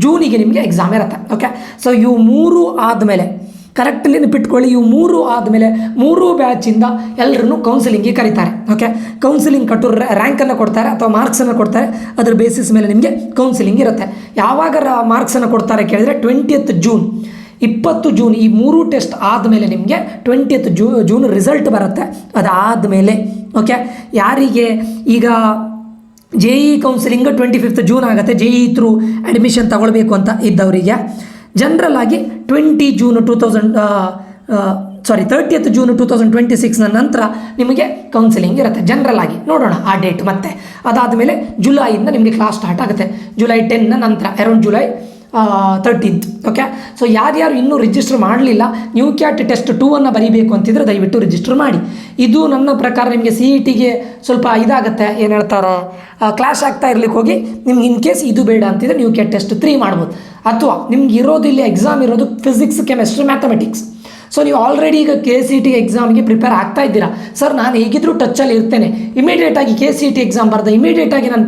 ಜೂನಿಗೆ ನಿಮಗೆ ಎಕ್ಸಾಮ್ ಇರುತ್ತೆ. ಓಕೆ, ಸೊ ಇವು 3 ಆದಮೇಲೆ ಕರೆಕ್ಟಲ್ಲಿ ನೆನಪಿಟ್ಕೊಳ್ಳಿ, ಇವು 3 ಆದಮೇಲೆ 3 ಬ್ಯಾಚಿಂದ ಎಲ್ಲರನ್ನು ಕೌನ್ಸಿಲಿಂಗ್ಗೆ ಕರೀತಾರೆ. ಓಕೆ, ಕೌನ್ಸಿಲಿಂಗ್ ಕಟ್ಟು ರ್ಯಾಂಕನ್ನು ಕೊಡ್ತಾರೆ ಅಥವಾ ಮಾರ್ಕ್ಸನ್ನು ಕೊಡ್ತಾರೆ, ಅದರ ಬೇಸಿಸ್ ಮೇಲೆ ನಿಮಗೆ ಕೌನ್ಸಿಲಿಂಗ್ ಇರುತ್ತೆ. ಯಾವಾಗ ಮಾರ್ಕ್ಸನ್ನು ಕೊಡ್ತಾರೆ ಕೇಳಿದರೆ 20th ಜೂನ್, 20 ಜೂನ್ ಈ 3 ಟೆಸ್ಟ್ ಆದಮೇಲೆ ನಿಮಗೆ 20th ಜೂನ್ ರಿಸಲ್ಟ್ ಬರುತ್ತೆ. ಅದಾದಮೇಲೆ ಓಕೆ, ಯಾರಿಗೆ ಈಗ JEE ಕೌನ್ಸಿಲಿಂಗ್ 25th ಜೂನ್ ಆಗುತ್ತೆ, JEE ಥ್ರೂ ಅಡ್ಮಿಷನ್ ತಗೊಳ್ಬೇಕು ಅಂತ ಇದ್ದವರಿಗೆ ಜನರಲ್ ಆಗಿ 30th ಜೂನ್ 2026ನ ನಂತರ ನಿಮಗೆ ಕೌನ್ಸಿಲಿಂಗ್ ಇರುತ್ತೆ. ಜನರಲ್ ಆಗಿ ನೋಡೋಣ ಆ ಡೇಟ್. ಮತ್ತೆ ಅದಾದಮೇಲೆ ಜುಲೈಯಿಂದ ನಿಮಗೆ ಕ್ಲಾಸ್ ಸ್ಟಾರ್ಟ್ ಆಗುತ್ತೆ, ಜುಲೈ 10ನ ನಂತರ around July 13th. Okay, so ಯಾರ್ಯಾರು ಇನ್ನೂ ರಿಜಿಸ್ಟರ್ ಮಾಡಲಿಲ್ಲ, NUCAT ಟೆಸ್ಟ್ 2ಅನ್ನು ಬರೀಬೇಕು ಅಂತಿದ್ರೆ ದಯವಿಟ್ಟು ರಿಜಿಸ್ಟರ್ ಮಾಡಿ. ಇದು ನನ್ನ ಪ್ರಕಾರ ನಿಮಗೆ CETಗೆ ಸ್ವಲ್ಪ ಇದಾಗುತ್ತೆ, ಏನು ಹೇಳ್ತಾರೆ, ಕ್ಲಾಶ್ ಆಗ್ತಾ ಇರ್ಲಿಕ್ಕೆ ಹೋಗಿ ನಿಮ್ಗೆ ಇನ್ ಕೇಸ್ ಇದು ಬೇಡ ಅಂತಿದ್ರೆ NUCAT ಟೆಸ್ಟ್ 3 ಮಾಡ್ಬೋದು. ಅಥವಾ ನಿಮ್ಗೆ ಇರೋದು ಇಲ್ಲಿ ಎಕ್ಸಾಮ್ ಇರೋದು ಫಿಸಿಕ್ಸ್, ಕೆಮಿಸ್ಟ್ರಿ, ಮ್ಯಾಥಮೆಟಿಕ್ಸ್. ಸೊ ನೀವು ಆಲ್ರೆಡಿ ಈಗ KCET ಎಕ್ಸಾಮ್ಗೆ ಪ್ರಿಪೇರ್ ಆಗ್ತಾ ಇದ್ದೀರಾ. ಸರ್ ನಾನು ಹೇಗಿದ್ದರೂ ಟಚ್ಚಲ್ಲಿ ಇರ್ತೇನೆ, ಇಮಿಡಿಯೇಟಾಗಿ KCET ಎಕ್ಸಾಮ್ ಬರೆದ ಇಮಿಡಿಯೇಟಾಗಿ ನಾನು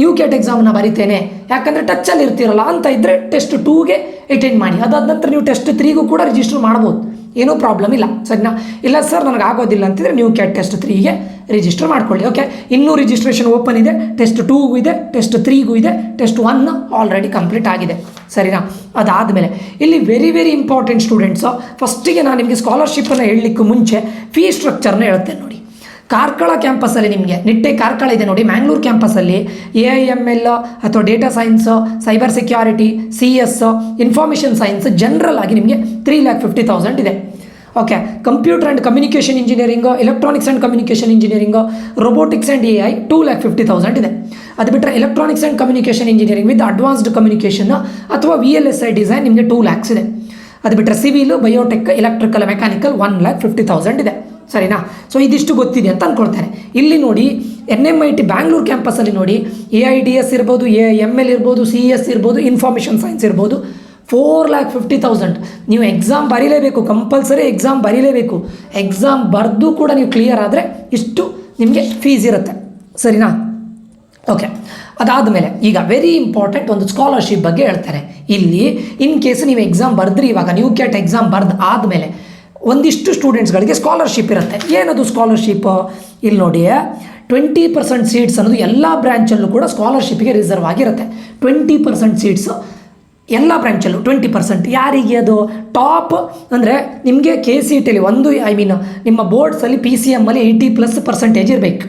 NUCAT ಎಕ್ಸಾಮನ್ನು ಬರಿತೇನೆ ಯಾಕಂದರೆ ಟಚ್ಚಲ್ಲಿ ಇರ್ತೀರಲ್ಲ ಅಂತ ಇದ್ದರೆ ಟೆಸ್ಟ್ 2ಗೆ ಅಟೆಂಡ್ ಮಾಡಿ. ಅದಾದ ನಂತರ ನೀವು ಟೆಸ್ಟ್ 3ಗೂ ಕೂಡ ರಿಜಿಸ್ಟರ್ ಮಾಡ್ಬೋದು, ಏನೂ ಪ್ರಾಬ್ಲಮ್ ಇಲ್ಲ, ಸರಿನಾ. ಇಲ್ಲ ಸರ್ ನನಗೆ ಆಗೋದಿಲ್ಲ ಅಂತಿದ್ರೆ NUCAT ಟೆಸ್ಟ್ 3ಗೆ ರಿಜಿಸ್ಟರ್ ಮಾಡ್ಕೊಳ್ಳಿ. ಓಕೆ, ಇನ್ನೂ ರಿಜಿಸ್ಟ್ರೇಷನ್ ಓಪನ್ ಇದೆ, ಟೆಸ್ಟ್ 2ಗೂ ಇದೆ, ಟೆಸ್ಟ್ 3ಗೂ ಇದೆ, ಟೆಸ್ಟ್ 1 ಆಲ್ರೆಡಿ ಕಂಪ್ಲೀಟ್ ಆಗಿದೆ, ಸರಿನಾ. ಅದಾದಮೇಲೆ ಇಲ್ಲಿ ವೆರಿ ಇಂಪಾರ್ಟೆಂಟ್ ಸ್ಟೂಡೆಂಟ್ಸು, ಫಸ್ಟಿಗೆ ನಾನು ನಿಮಗೆ ಸ್ಕಾಲರ್ಶಿಪ್ಪನ್ನು ಹೇಳಲಿಕ್ಕೆ ಮುಂಚೆ ಫೀ ಸ್ಟ್ರಕ್ಚರ್ನ ಹೇಳ್ತೇನೆ ನೋಡಿ. ಕಾರ್ಕಳ ಕ್ಯಾಂಪಸಲ್ಲಿ ನಿಮಗೆ ನಿಟ್ಟೆ ಕಾರ್ಕಳ ಇದೆ ನೋಡಿ, ಮ್ಯಾಂಗ್ಳೂರು ಕ್ಯಾಂಪಸಲ್ಲಿ AIML ಅಥವಾ data science, cyber security, CS, information science general ಆಗಿ ನಿಮಗೆ 3,50,000 ಇದೆ. Okay, computer and communication engineering, electronics and communication engineering, robotics and AI 2,50,000 ಇದೆ. ಅದು ಬಿಟ್ಟರೆ electronics and communication engineering with advanced communication ಅಥವಾ VLSI ಡಿಸೈನ್ ನಿಮಗೆ 2 lakhs ಇದೆ. ಅದು ಬಿಟ್ಟರೆ ಸಿವಿಲು, ಬಯೋಟೆಕ್, ಎಲೆಕ್ಟ್ರಿಕಲ್, ಮೆಕ್ಯಾನಿಕಲ್ 1,50,000 ಇದೆ, ಸರಿನಾ. ಸೊ ಇದಿಷ್ಟು ಗೊತ್ತಿದೆ ಅಂತ ಅಂದ್ಕೊಳ್ತೇನೆ. ಇಲ್ಲಿ ನೋಡಿ NMIT ಬ್ಯಾಂಗ್ಳೂರು ಕ್ಯಾಂಪಸಲ್ಲಿ ನೋಡಿ AIDS ಇರ್ಬೋದು, AIML ಇರ್ಬೋದು, CS ಇರ್ಬೋದು, ಇನ್ಫಾರ್ಮೇಷನ್ ಸೈನ್ಸ್ ಇರ್ಬೋದು, 4,50,000. ನೀವು ಎಕ್ಸಾಮ್ ಬರೀಲೇಬೇಕು, ಕಂಪಲ್ಸರಿ ಎಕ್ಸಾಮ್ ಬರೀಲೇಬೇಕು. ಎಕ್ಸಾಮ್ ಬರೆದು ಕೂಡ ನೀವು ಕ್ಲಿಯರ್ ಆದರೆ ಇಷ್ಟು ನಿಮಗೆ ಫೀಸ್ ಇರುತ್ತೆ, ಸರಿನಾ. ಓಕೆ, ಅದಾದಮೇಲೆ ಈಗ ವೆರಿ ಇಂಪಾರ್ಟೆಂಟ್ ಒಂದು ಸ್ಕಾಲರ್ಶಿಪ್ ಬಗ್ಗೆ ಹೇಳ್ತಾರೆ. ಇಲ್ಲಿ ಇನ್ ಕೇಸ್ ನೀವು ಎಕ್ಸಾಮ್ ಬರೆದ್ರಿ, ಇವಾಗ NUCAT ಎಕ್ಸಾಮ್ ಬರೆದು ಆದಮೇಲೆ ಒಂದಿಷ್ಟು ಸ್ಟೂಡೆಂಟ್ಸ್ಗಳಿಗೆ ಸ್ಕಾಲರ್ಶಿಪ್ ಇರುತ್ತೆ. ಏನದು ಸ್ಕಾಲರ್ಶಿಪ್? ಇಲ್ಲಿ ನೋಡಿ 20% ಸೀಟ್ಸ್ ಅನ್ನೋದು ಎಲ್ಲ ಬ್ರ್ಯಾಂಚಲ್ಲೂ ಕೂಡ ಸ್ಕಾಲರ್ಶಿಪ್ಗೆ ರಿಸರ್ವ್ ಆಗಿರುತ್ತೆ. 20% ಸೀಟ್ಸು ಎಲ್ಲ ಬ್ರ್ಯಾಂಚಲ್ಲೂ 20%. ಯಾರಿಗೆ ಅದು ಟಾಪ್ ಅಂದರೆ ನಿಮಗೆ KCETಯಲ್ಲಿ ನಿಮ್ಮ ಬೋರ್ಡ್ಸಲ್ಲಿ PCMಲ್ಲಿ 80+% ಇರಬೇಕು.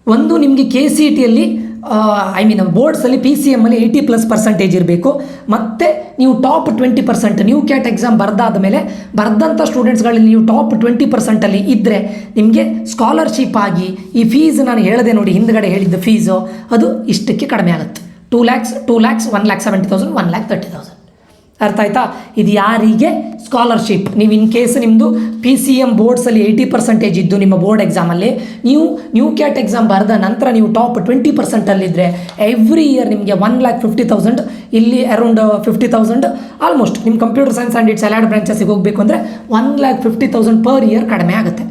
ಒಂದು ನಿಮಗೆ KCETಯಲ್ಲಿ ಬೋರ್ಡ್ಸಲ್ಲಿ PCM ಅಲ್ಲಿ 80+% ಇರಬೇಕು. ಮತ್ತು ನೀವು ಟಾಪ್ 20% ನ್ಯೂ ಕ್ಯಾಟ್ ಎಕ್ಸಾಮ್ ಬರೆದಾದ ಮೇಲೆ ಬರೆದಂಥ ಸ್ಟೂಡೆಂಟ್ಸ್ಗಳಲ್ಲಿ ನೀವು ಟಾಪ್ 20% ಇದ್ದರೆ ನಿಮಗೆ ಸ್ಕಾಲರ್ಶಿಪ್ ಆಗಿ ಈ ಫೀಸ್ ನಾನು ಹೇಳಿದೆ ನೋಡಿ, ಹಿಂದ್ಗಡೆ ಹೇಳಿದ್ದ ಫೀಸು ಅದು ಇಷ್ಟಕ್ಕೆ ಕಡಿಮೆ ಆಗುತ್ತೆ. 2 lakhs, 1,70,000, 1,30,000. ಅರ್ಥ ಆಯ್ತಾ? ಇದು ಯಾರಿಗೆ ಸ್ಕಾಲರ್ಶಿಪ್. ನೀವು ಇನ್ ಕೇಸ್ ನಿಮ್ಮದು PCM ಬೋರ್ಡ್ಸಲ್ಲಿ 80% ಇದ್ದು ನಿಮ್ಮ ಬೋರ್ಡ್ ಎಕ್ಸಾಮಲ್ಲಿ ನೀವು ನ್ಯೂ ಕ್ಯಾಟ್ ಎಕ್ಸಾಮ್ ಬರೆದ ನಂತರ ನೀವು ಟಾಪ್ 20%ಅಲ್ಲಿದ್ದರೆ ಎವ್ರಿ ಇಯರ್ ನಿಮಗೆ 1,50,000, ಇಲ್ಲಿ ಅರೌಂಡ್ 50,000 ಆಲ್ಮೋಸ್ಟ್ ನಿಮ್ಮ computer science and its allied ಬ್ರಾಂಚಸ್ಸಿಗೆ ಹೋಗಬೇಕು ಅಂದರೆ 1,50,000 ಪರ್ ಇಯರ್ ಕಡಿಮೆ ಆಗುತ್ತೆ.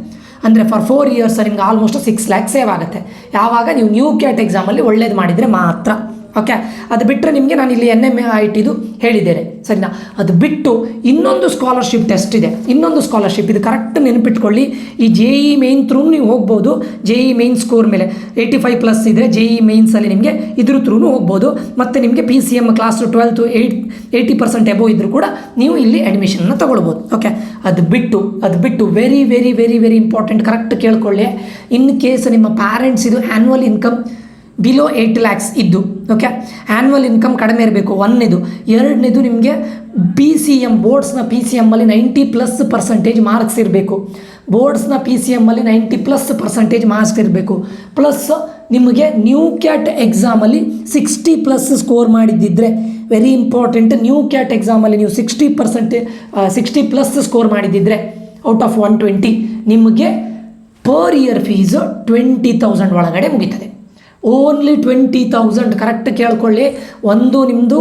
ಅಂದರೆ ಫಾರ್ 4 years ನಿಮ್ಗೆ ಆಲ್ಮೋಸ್ಟ್ 6 lakh ಸೇವ್ ಆಗುತ್ತೆ. ಯಾವಾಗ ನೀವು ನ್ಯೂ ಕ್ಯಾಟ್ ಎಕ್ಸಾಮಲ್ಲಿ ಒಳ್ಳೇದು ಮಾಡಿದರೆ ಮಾತ್ರ. ಓಕೆ, ಅದು ಬಿಟ್ಟರೆ ನಿಮಗೆ ನಾನು ಇಲ್ಲಿ NMITದು ಹೇಳಿದ್ದೇನೆ, ಸರಿನಾ? ಅದು ಬಿಟ್ಟು ಇನ್ನೊಂದು ಸ್ಕಾಲರ್ಶಿಪ್ ಟೆಸ್ಟ್ ಇದೆ, ಇನ್ನೊಂದು ಸ್ಕಾಲರ್ಶಿಪ್. ಇದು ಕರೆಕ್ಟ್ ನೆನಪಿಟ್ಕೊಳ್ಳಿ. ಈ JEE ಮೇನ್ ಥ್ರೂ ನೀವು ಹೋಗ್ಬೋದು. JEE ಮೇನ್ ಸ್ಕೋರ್ ಮೇಲೆ 85+ ಇದ್ದರೆ JEE ಮೇನ್ಸಲ್ಲಿ ನಿಮಗೆ ಇದ್ರ ಥ್ರೂ ಹೋಗ್ಬೋದು. ಮತ್ತು ನಿಮಗೆ PCM ಕ್ಲಾಸ್ 12 80% ಎಬೋ ಇದ್ದರೂ ಕೂಡ ನೀವು ಇಲ್ಲಿ ಅಡ್ಮಿಷನ್ನ ತೊಗೊಳ್ಬೋದು. ಓಕೆ, ಅದು ಬಿಟ್ಟು very very very very important, correct ಕೇಳ್ಕೊಳ್ಳಿ. ಇನ್ ಕೇಸ್ ನಿಮ್ಮ ಪ್ಯಾರೆಂಟ್ಸ್ ಇದು ಆ್ಯನ್ಯುವಲ್ ಇನ್ಕಮ್ ಬಿಲೋ 8 lakhs ಇದ್ದು, ಓಕೆ, ಆ್ಯನ್ಯುವಲ್ ಇನ್ಕಮ್ ಕಡಿಮೆ ಇರಬೇಕು, ಒಂದನೇದು. ಎರಡನೇದು ನಿಮಗೆ PCM ಬೋರ್ಡ್ಸ್ನ PCMಲ್ಲಿ 90+% ಮಾರ್ಕ್ಸ್ ಇರಬೇಕು. ಬೋರ್ಡ್ಸ್ನ PCMಲ್ಲಿ 90+% ಮಾರ್ಕ್ಸ್ ಇರಬೇಕು. ಪ್ಲಸ್ ನಿಮಗೆ ನ್ಯೂ ಕ್ಯಾಟ್ ಎಕ್ಸಾಮಲ್ಲಿ 60+ ಸ್ಕೋರ್ ಮಾಡಿದ್ದಿದ್ರೆ, ವೆರಿ ಇಂಪಾರ್ಟೆಂಟ್, ನ್ಯೂ ಕ್ಯಾಟ್ ಎಕ್ಸಾಮಲ್ಲಿ ನೀವು 60+ ಸ್ಕೋರ್ ಮಾಡಿದ್ದಿದ್ರೆ ಔಟ್ ಆಫ್ 120 ನಿಮಗೆ ಪರ್ ಇಯರ್ ಫೀಸು 20,000 ಒಳಗಡೆ ಮುಗೀತದೆ. ಓನ್ಲಿ 20,000. ಕರೆಕ್ಟ್ ಕೇಳ್ಕೊಳ್ಳಿ. ಒಂದು ನಿಮ್ಮದು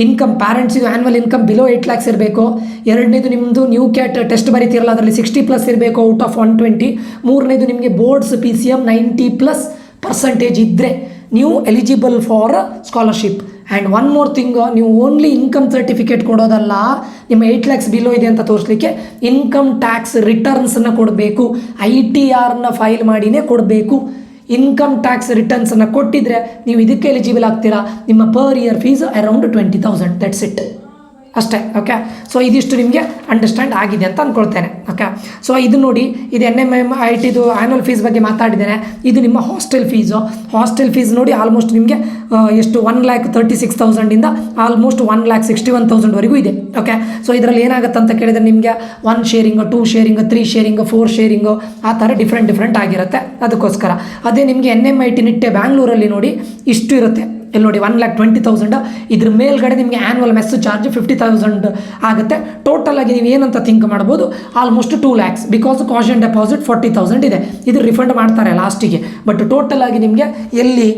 ಇನ್ಕಮ್, ಪ್ಯಾರೆಂಟ್ಸಿದು ಆ್ಯನ್ಯುವಲ್ ಇನ್ಕಮ್ ಬಿಲೋ 8 lakhs ಇರಬೇಕು. ಎರಡನೇದು ನಿಮ್ಮದು ನ್ಯೂ ಕ್ಯಾಟ್ ಟೆಸ್ಟ್ ಬರೀತಿರಲ್ಲ ಅದರಲ್ಲಿ 60+ ಇರಬೇಕು ಔಟ್ ಆಫ್ 120. ಮೂರನೇದು ನಿಮಗೆ ಬೋರ್ಡ್ಸ್ PCM 90+% ಇದ್ದರೆ ನೀವು eligible for scholarship. And one more thing, ನೀವು ಓನ್ಲಿ ಇನ್ಕಮ್ ಸರ್ಟಿಫಿಕೇಟ್ ಕೊಡೋದಲ್ಲ, ನಿಮ್ಮ 8 lakhs ಬಿಲೋ ಇದೆ ಅಂತ ತೋರಿಸಲಿಕ್ಕೆ ಇನ್ಕಮ್ ಟ್ಯಾಕ್ಸ್ ರಿಟರ್ನ್ಸನ್ನು ಕೊಡಬೇಕು. ITRನ ಫೈಲ್ ಮಾಡಿನೇ ಕೊಡಬೇಕು. ಇನ್ಕಮ್ ಟ್ಯಾಕ್ಸ್ ರಿಟರ್ನ್ಸನ್ನು ಕೊಟ್ಟಿದ್ರೆ ನೀವು ಇದಕ್ಕೆ ಎಲಿಜಿಬಲ್ ಆಗ್ತೀರಾ. ನಿಮ್ಮ per year fees around 20,000. That's it, ಅಷ್ಟೇ. ಓಕೆ, ಸೊ ಇದಿಷ್ಟು ನಿಮಗೆ ಅಂಡರ್ಸ್ಟ್ಯಾಂಡ್ ಆಗಿದೆ ಅಂತ ಅಂದ್ಕೊಳ್ತೇನೆ. ಓಕೆ, ಸೊ ಇದು ನೋಡಿ, ಇದು NMITದು ಆ್ಯನ್ಯುವಲ್ ಫೀಸ್ ಬಗ್ಗೆ ಮಾತಾಡಿದ್ದೇನೆ. ಇದು ನಿಮ್ಮ ಹಾಸ್ಟೆಲ್ ಫೀಸು. ಹಾಸ್ಟೆಲ್ ಫೀಸ್ ನೋಡಿ ಆಲ್ಮೋಸ್ಟ್ ನಿಮಗೆ ಎಷ್ಟು 1,36,000ಇಂದ ಆಲ್ಮೋಸ್ಟ್ 1,61,000ವರೆಗೂ ಇದೆ. ಓಕೆ, ಸೊ ಇದರಲ್ಲಿ ಏನಾಗುತ್ತೆ ಅಂತ ಕೇಳಿದರೆ ನಿಮಗೆ 1 sharing, 2 sharing, 3 sharing, 4 sharing ಆ ಥರ ಡಿಫ್ರೆಂಟ್ ಆಗಿರುತ್ತೆ. ಅದಕ್ಕೋಸ್ಕರ ಅದೇ ನಿಮಗೆ NMIT ನಿಟ್ಟೆ ಬ್ಯಾಂಗ್ಳೂರಲ್ಲಿ ನೋಡಿ ಇಷ್ಟು ಇರುತ್ತೆ. ಇಲ್ಲಿ ನೋಡಿ 1,20,000. ಇದ್ರ ಮೇಲ್ಗಡೆ ನಿಮಗೆ ಆ್ಯನ್ಯುವಲ್ ಮೆಸ್ ಚಾರ್ಜ್ 50,000 ಆಗುತ್ತೆ. ಟೋಟಲ್ ಆಗಿ ನೀವು ಏನಂತ ಥಿಂಕ್ ಮಾಡ್ಬೋದು, almost 2 lakhs, because caution deposit 40,000 ಇದೆ. ಇದು ರಿಫಂಡ್ ಮಾಡ್ತಾರೆ ಲಾಸ್ಟಿಗೆ. ಬಟ್ ಟೋಟಲ್ ಆಗಿ ನಿಮಗೆ ಎಲ್ಲಿ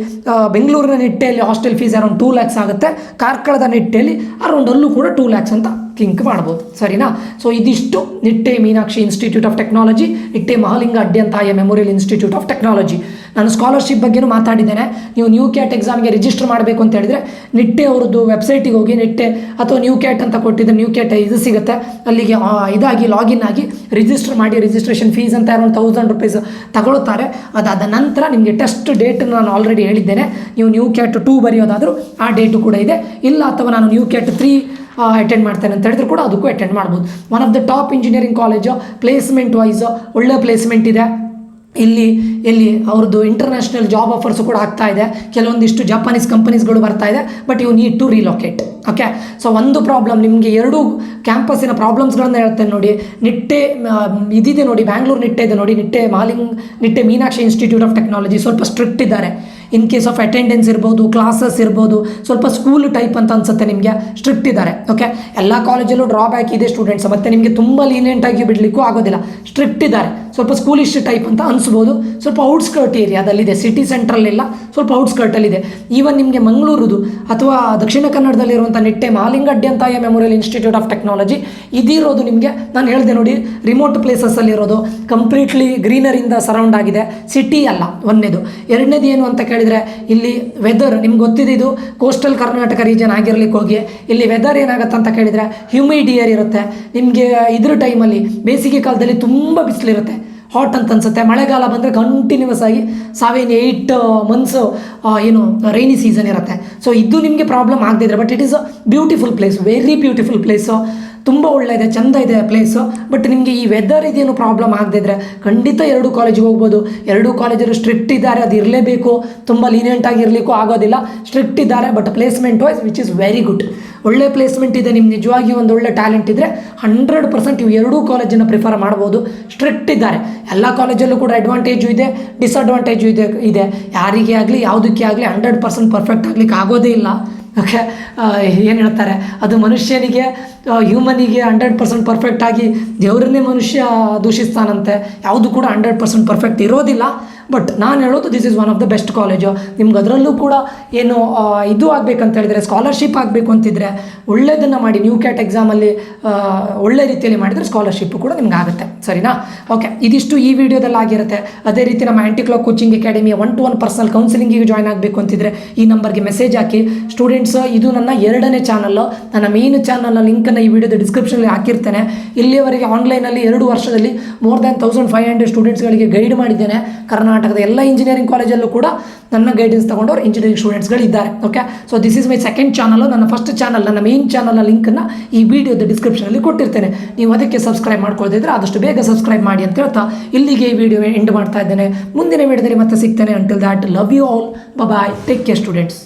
ಬೆಂಗಳೂರಿನ ನಿಟ್ಟೆಯಲ್ಲಿ ಹಾಸ್ಟೆಲ್ ಫೀಸ್ ಅರೌಂಡ್ 2 lakhs ಆಗುತ್ತೆ. ಕಾರ್ಕಳದ ನಿಟ್ಟೆಯಲ್ಲಿ ಅರೌಂಡ್ ಅಲ್ಲೂ ಕೂಡ 2 lakhs ಅಂತ ಥಿಂಕ್ ಮಾಡ್ಬೋದು, ಸರಿನಾ? ಸೊ ಇದಿಷ್ಟು Nitte Meenakshi institute of technology, Nitte Mahalinga Adyanthaya memorial institute of technology. ನಾನು ಸ್ಕಾಲರ್ಶಿಪ್ ಬಗ್ಗೆನೂ ಮಾತಾಡಿದ್ದೇನೆ. ನೀವು ನ್ಯೂ ಕ್ಯಾಟ್ ಎಕ್ಸಾಮ್ಗೆ ರಿಜಿಸ್ಟರ್ ಮಾಡಬೇಕು ಅಂತ ಹೇಳಿದರೆ ನಿಟ್ಟೆ ಅವ್ರದ್ದು ವೆಬ್ಸೈಟಿಗೆ ಹೋಗಿ ನಿಟ್ಟೆ ಅಥವಾ ನ್ಯೂ ಕ್ಯಾಟ್ ಅಂತ ಕೊಟ್ಟಿದ್ದರೆ ನ್ಯೂ ಕ್ಯಾಟ್ ಇದು ಸಿಗುತ್ತೆ, ಅಲ್ಲಿಗೆ ಇದಾಗಿ ಲಾಗಿನ್ ಆಗಿ ರಿಜಿಸ್ಟರ್ ಮಾಡಿ. ರಿಜಿಸ್ಟ್ರೇಷನ್ ಫೀಸ್ ಅಂತ ಅರೌಂಡ್ 1,000 rupees ತಗೊಳ್ತಾರೆ. ಅದಾದ ನಂತರ ನಿಮಗೆ ಟೆಸ್ಟ್ ಡೇಟ್ ನಾನು ಆಲ್ರೆಡಿ ಹೇಳಿದ್ದೇನೆ. ನೀವು ನ್ಯೂ ಕ್ಯಾಟ್ 2 ಬರೆಯೋದಾದರೂ ಆ ಡೇಟು ಕೂಡ ಇದೆ. ಇಲ್ಲ ಅಥವಾ ನಾನು ನ್ಯೂ ಕ್ಯಾಟ್ 3 ಅಟೆಂಡ್ ಮಾಡ್ತೇನೆ ಅಂತ ಹೇಳಿದ್ರು ಕೂಡ ಅದಕ್ಕೂ ಅಟೆಂಡ್ ಮಾಡ್ಬೋದು. One of the top engineering college, placement wise ಒಳ್ಳೆ ಪ್ಲೇಸ್ಮೆಂಟ್ ಇದೆ. ಎಲ್ಲಿ ಅವ್ರದ್ದು ಇಂಟರ್ನ್ಯಾಷನಲ್ ಜಾಬ್ ಆಫರ್ಸು ಕೂಡ ಆಗ್ತಾ ಇದೆ. ಕೆಲವೊಂದಿಷ್ಟು ಜಪಾನೀಸ್ ಕಂಪನೀಸ್ಗಳು ಬರ್ತಾ ಇದೆ. But you need to relocate. Okay, so ಒಂದು ಪ್ರಾಬ್ಲಮ್ ನಿಮಗೆ, ಎರಡೂ ಕ್ಯಾಂಪಸ್ಸಿನ ಪ್ರಾಬ್ಲಮ್ಸ್ಗಳನ್ನು ಹೇಳ್ತೇನೆ ನೋಡಿ. ನಿಟ್ಟೆ ಇದಿದೆ ನೋಡಿ, ಬ್ಯಾಂಗ್ಳೂರು ನಿಟ್ಟೆ ಇದೆ ನೋಡಿ, Nitte Meenakshi institute of technology ಸ್ವಲ್ಪ ಸ್ಟ್ರಿಕ್ಟ್ ಇದ್ದಾರೆ. ಇನ್ ಕೇಸ್ ಆಫ್ ಅಟೆಂಡೆನ್ಸ್ ಇರ್ಬೋದು, ಕ್ಲಾಸಸ್ ಇರ್ಬೋದು, ಸ್ವಲ್ಪ ಸ್ಕೂಲ್ ಟೈಪ್ ಅಂತ ಅನ್ಸುತ್ತೆ ನಿಮಗೆ, ಸ್ಟ್ರಿಕ್ಟ್ ಇದ್ದಾರೆ. ಓಕೆ, ಎಲ್ಲ ಕಾಲೇಜಲ್ಲೂ ಡ್ರಾಬ್ಯಾಕ್ ಇದೆ ಸ್ಟೂಡೆಂಟ್ಸ್, ಮತ್ತು ನಿಮಗೆ ತುಂಬ ಲೀನಿಯಂಟಾಗಿ ಬಿಡಲಿಕ್ಕೂ ಆಗೋದಿಲ್ಲ, ಸ್ಟ್ರಿಕ್ಟ್ ಇದ್ದಾರೆ. ಸ್ವಲ್ಪ ಸ್ಕೂಲಿಶ್ ಟೈಪ್ ಅಂತ ಅನಿಸ್ಬೋದು. ಸ್ವಲ್ಪ ಔಟ್ಸ್ಕರ್ಟ್ ಏರಿಯಾದಲ್ಲಿದೆ, ಸಿಟಿ ಸೆಂಟ್ರಲ್ಲಿಲ್ಲ, ಸ್ವಲ್ಪ ಔಟ್ಸ್ಕರ್ಟಲ್ಲಿದೆ. ಈವನ್ ನಿಮಗೆ ಮಂಗಳೂರುದು ಅಥವಾ ದಕ್ಷಿಣ ಕನ್ನಡದಲ್ಲಿರುವಂಥ Nitte Mahalinga Adyanthaya memorial institute of technology ಇದಿರೋದು ನಿಮಗೆ ನಾನು ಹೇಳಿದೆ ನೋಡಿ, ರಿಮೋಟ್ ಪ್ಲೇಸಸ್ಸಲ್ಲಿರೋದು, ಕಂಪ್ಲೀಟ್ಲಿ ಗ್ರೀನರಿಂದ ಸರೌಂಡ್ ಆಗಿದೆ, ಸಿಟಿ ಅಲ್ಲ. ಒಂದನೇದು. ಎರಡನೇದು ಏನು ಅಂತ ಕೇಳಿದರೆ ಇಲ್ಲಿ ವೆದರ್ ನಿಮ್ಗೆ ಗೊತ್ತಿದೆ, ಇದು ಕೋಸ್ಟಲ್ ಕರ್ನಾಟಕ ರೀಜನ್ ಆಗಿರಲಿಕ್ಕೆ ಹೋಗಿ ಇಲ್ಲಿ ವೆದರ್ ಏನಾಗುತ್ತೆ ಅಂತ ಕೇಳಿದರೆ ಹ್ಯೂಮಿಡ್ ಏರ್ ಇರುತ್ತೆ. ನಿಮಗೆ ಇದ್ರ ಟೈಮಲ್ಲಿ ಬೇಸಿಗೆ ಕಾಲದಲ್ಲಿ ತುಂಬ ಬಿಸಿಲಿರುತ್ತೆ, ಹಾಟ್ ಅಂತ ಅನ್ಸುತ್ತೆ. ಮಳೆಗಾಲ ಬಂದರೆ ಕಂಟಿನ್ಯೂಸ್ ಆಗಿ 7-8 months ಏನು ರೈನಿ ಸೀಸನ್ ಇರುತ್ತೆ. ಸೊ ಇದು ನಿಮಗೆ ಪ್ರಾಬ್ಲಮ್ ಆಗದಿದ್ರೆ, but it is a beautiful place, very beautiful place. ತುಂಬ ಒಳ್ಳೆ ಇದೆ, ಚೆಂದ ಇದೆ ಪ್ಲೇಸು. ಬಟ್ ನಿಮಗೆ ಈ ವೆದರ್ ಇದೇನು ಪ್ರಾಬ್ಲಮ್ ಆಗದಿದ್ರೆ ಖಂಡಿತ 2 ಕಾಲೇಜಿಗೆ ಹೋಗ್ಬೋದು. 2 ಕಾಲೇಜರು ಸ್ಟ್ರಿಕ್ಟ್ ಇದ್ದಾರೆ, ಅದು ಇರಲೇಬೇಕು, ತುಂಬ ಲೀನಿಯಂಟಾಗಿ ಇರಲಿಕ್ಕೂ ಆಗೋದಿಲ್ಲ, ಸ್ಟ್ರಿಕ್ಟ್ ಇದ್ದಾರೆ. But placement wise which is very good, ಒಳ್ಳೆ ಪ್ಲೇಸ್ಮೆಂಟ್ ಇದೆ. ನಿಮ್ಗೆ ನಿಜವಾಗಿ ಒಂದು ಒಳ್ಳೆ ಟ್ಯಾಲೆಂಟ್ ಇದ್ದರೆ 100% ಇವು 2 ಕಾಲೇಜನ್ನು ಪ್ರಿಫರ್ ಮಾಡ್ಬೋದು. ಸ್ಟ್ರಿಕ್ಟ್ ಇದ್ದಾರೆ. ಎಲ್ಲ ಕಾಲೇಜಲ್ಲೂ ಕೂಡ ಅಡ್ವಾಂಟೇಜು ಇದೆ, ಡಿಸ್ಅಡ್ವಾಂಟೇಜು ಇದೆ. ಯಾರಿಗೆ ಆಗಲಿ ಯಾವುದಕ್ಕೆ ಆಗಲಿ 100% ಪರ್ಫೆಕ್ಟ್ ಆಗಲಿಕ್ಕೆ ಆಗೋದೇ ಇಲ್ಲ. ಓಕೆ, ಏನು ಹೇಳ್ತಾರೆ, ಅದು ಮನುಷ್ಯನಿಗೆ ಹ್ಯೂಮನಿಗೆ 100% ಪರ್ಫೆಕ್ಟಾಗಿ ದೇವರನ್ನೇ ಮನುಷ್ಯ ದೂಷಿಸ್ತಾನಂತೆ. ಯಾವುದು ಕೂಡ 100% ಪರ್ಫೆಕ್ಟ್ ಇರೋದಿಲ್ಲ. ಬಟ್ ನಾನು ಹೇಳೋದು this is one of the best college. ನಿಮ್ಗೆ ಅದರಲ್ಲೂ ಕೂಡ ಏನು ಇದು ಆಗಬೇಕಂತ ಹೇಳಿದರೆ, ಸ್ಕಾಲರ್ಶಿಪ್ ಆಗಬೇಕು ಅಂತಿದ್ರೆ ಒಳ್ಳೆಯದನ್ನು ಮಾಡಿ. ನ್ಯೂ ಕ್ಯಾಟ್ ಎಕ್ಸಾಮಲ್ಲಿ ಒಳ್ಳೆ ರೀತಿಯಲ್ಲಿ ಮಾಡಿದರೆ ಸ್ಕಾಲರ್ಶಿಪ್ಪು ಕೂಡ ನಿಮ್ಗೆ ಆಗುತ್ತೆ. ಸರಿನಾ? ಓಕೆ, ಇದಿಷ್ಟು ಈ ವಿಡಿಯೋದಲ್ಲಿ ಆಗಿರುತ್ತೆ. ಅದೇ ರೀತಿ ನಮ್ಮ ಆ್ಯಂಟಿಕ್ಲಾಕ್ ಕೋಚಿಂಗ್ ಅಕಾಡೆಮಿಯ 1-to-1 ಪರ್ಸನಲ್ ಕೌನ್ಸಿಲಿಂಗಿಗೆ ಜಾಯ್ನ್ ಆಗಬೇಕು ಅಂತಿದ್ರೆ ಈ ನಂಬರ್ಗೆ ಮೆಸೇಜ್ ಹಾಕಿ. ಸ್ಟೂಡೆಂಟ್ಸ್, ಇದು ನನ್ನ 2ನೇ ಚಾನಲ್ಲು. ನನ್ನ ಮೇನ್ ಚಾನಲ್ನ ಲಿಂಕನ್ನು ಈ ವಿಡಿಯೋದ ಡಿಸ್ಕ್ರಿಪ್ಷನಲ್ಲಿ ಹಾಕಿರ್ತೇನೆ. ಇಲ್ಲಿಯವರೆಗೆ ಆನ್ಲೈನಲ್ಲಿ 2 ವರ್ಷದಲ್ಲಿ ಮೋರ್ ದ್ಯಾನ್ 1500 ಸ್ಟೂಡೆಂಟ್ಸ್ಗಳಿಗೆ ಗೈಡ್ ಮಾಡಿದ್ದೇನೆ. ಕರ್ನಾಟಕದ ಎಲ್ಲ ಇಂಜಿನಿಯರಿಂಗ್ ಕಾಲೇಜಲ್ಲೂ ಕೂಡ ನನ್ನ ಗೈಡೆನ್ಸ್ ತಗೊಂಡವ್ರು ಇಂಜಿನಿಯರಿಂಗ್ ಸ್ಟೂಡೆಂಟ್ಸ್ಗಳಿದ್ದಾರೆ. Okay, so this is my second channel. ನನ್ನ ಫಸ್ಟ್ ಚಾನಲ್, ನನ್ನ ಮೇನ್ ಚಾನಲ್ನ ಲಿಂಕನ್ನು ಈ ವಿಡಿಯೋದ ಡಿಸ್ಕ್ರಿಪ್ಷನಲ್ಲಿ ಕೊಟ್ಟಿರ್ತೇನೆ. ನೀವು ಅದಕ್ಕೆ ಸಬ್ಸ್ಕ್ರೈಬ್ ಮಾಡ್ಕೊಳ್ಳೋದಿದ್ರೆ ಆದಷ್ಟು ಬೇಗ ಸಬ್ಸ್ಕ್ರೈಬ್ ಮಾಡಿ ಅಂತ ಹೇಳ್ತಾ ಇಲ್ಲಿಗೆ ಈ ವಿಡಿಯೋ ಎಂಡ್ ಮಾಡ್ತಾ ಇದ್ದೇನೆ. ಮುಂದಿನ ವಿಡಿಯೋದಲ್ಲಿ ಮತ್ತೆ ಸಿಗ್ತೇನೆ. Until that, love you all, bye, take care students.